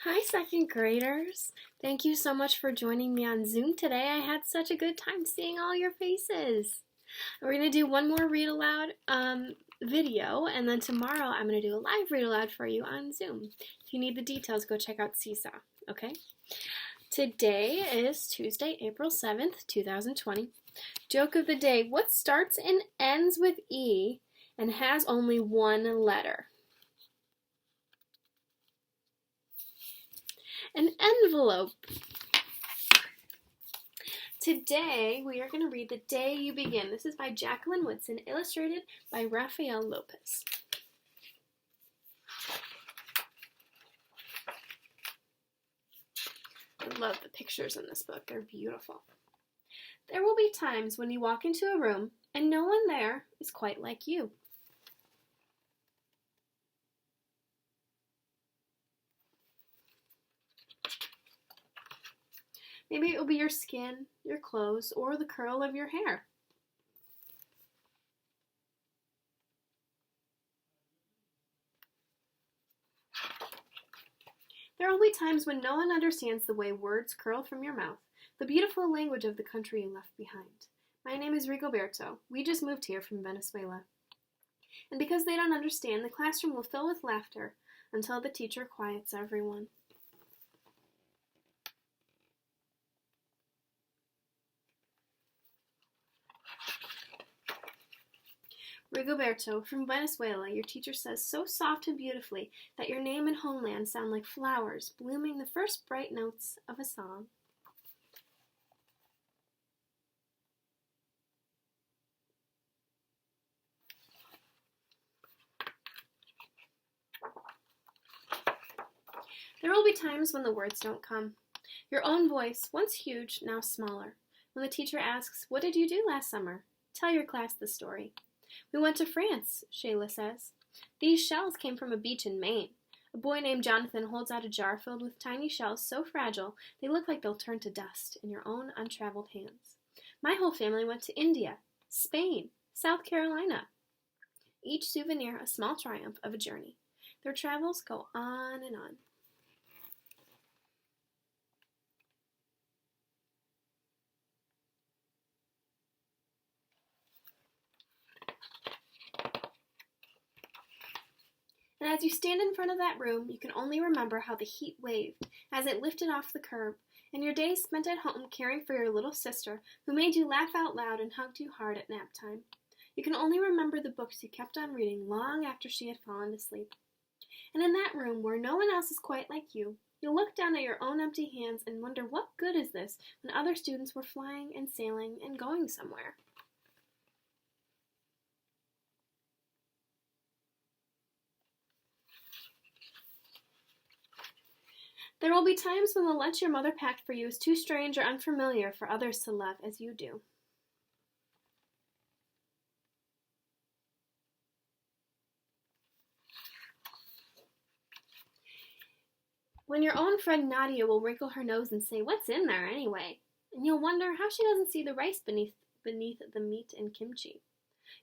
Hi, second graders. Thank you so much for joining me on Zoom today. I had such a good time seeing all your faces. We're going to do one more read aloud video, and then tomorrow I'm going to do a live read aloud for you on Zoom. If you need the details, go check out Seesaw, okay? Today is Tuesday, April 7th, 2020. Joke of the day: what starts and ends with E and has only one letter? An envelope. Today we are going to read The Day You Begin. This is by Jacqueline Woodson, illustrated by Rafael Lopez. I love the pictures in this book. They're beautiful. There will be times when you walk into a room and no one there is quite like you. Maybe it will be your skin, your clothes, or the curl of your hair. There will be times when no one understands the way words curl from your mouth, the beautiful language of the country you left behind. My name is Rigoberto. We just moved here from Venezuela. And because they don't understand, the classroom will fill with laughter until the teacher quiets everyone. Rigoberto, from Venezuela, your teacher says so soft and beautifully that your name and homeland sound like flowers blooming the first bright notes of a song. There will be times when the words don't come. Your own voice, once huge, now smaller. When the teacher asks, "What did you do last summer?" Tell your class the story. "We went to France," Shayla says. "These shells came from a beach in Maine." A boy named Jonathan holds out a jar filled with tiny shells so fragile they look like they'll turn to dust in your own untraveled hands. "My whole family went to India, Spain, South Carolina." Each souvenir a small triumph of a journey. Their travels go on and on. And as you stand in front of that room, you can only remember how the heat waved as it lifted off the curb, and your days spent at home caring for your little sister, who made you laugh out loud and hugged you hard at nap time. You can only remember the books you kept on reading long after she had fallen asleep. And in that room, where no one else is quite like you, you'll look down at your own empty hands and wonder what good is this when other students were flying and sailing and going somewhere. There will be times when the lunch your mother packed for you is too strange or unfamiliar for others to love as you do. When your own friend Nadia will wrinkle her nose and say, "What's in there anyway?" And you'll wonder how she doesn't see the rice beneath the meat and kimchi.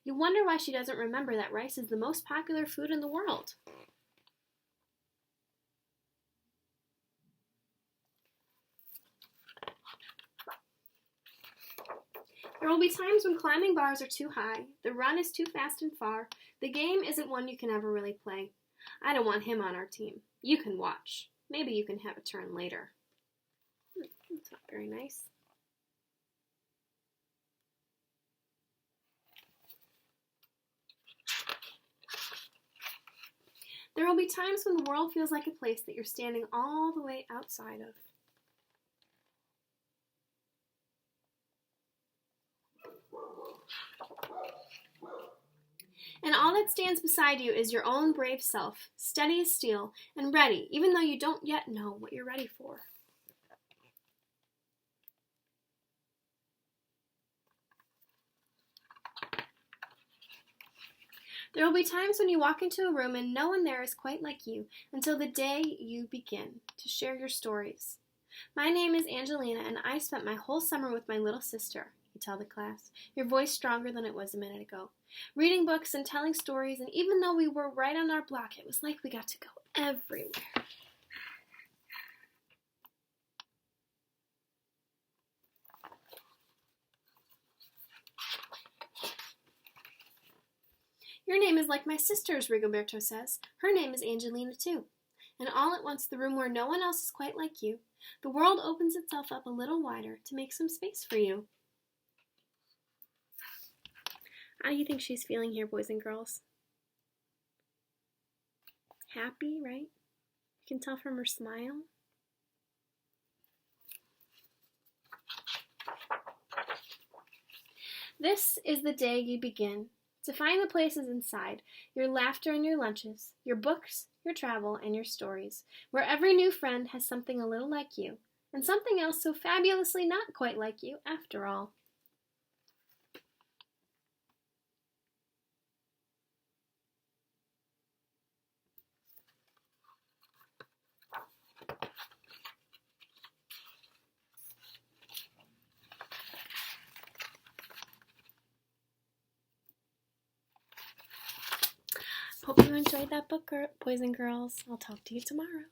You wonder why she doesn't remember that rice is the most popular food in the world. There will be times when climbing bars are too high, the run is too fast and far, the game isn't one you can ever really play. I don't want him on our team. You can watch. Maybe you can have a turn later. That's not very nice. There will be times when the world feels like a place that you're standing all the way outside of. And all that stands beside you is your own brave self, steady as steel and ready, even though you don't yet know what you're ready for. There will be times when you walk into a room and no one there is quite like you until the day you begin to share your stories. My name is Angelina, and I spent my whole summer with my little sister, you tell the class, your voice stronger than it was a minute ago, reading books and telling stories, and even though we were right on our block, it was like we got to go everywhere. like my sisters, Rigoberto says. Her name is Angelina, too. And all at once, the room where no one else is quite like you, the world opens itself up a little wider to make some space for you. How do you think she's feeling here, boys and girls? Happy, right? You can tell from her smile. This is the day you begin to find the places inside, your laughter and your lunches, your books, your travel, and your stories, where every new friend has something a little like you, and something else so fabulously not quite like you after all. Hope you enjoyed that book, boys and girls. I'll talk to you tomorrow.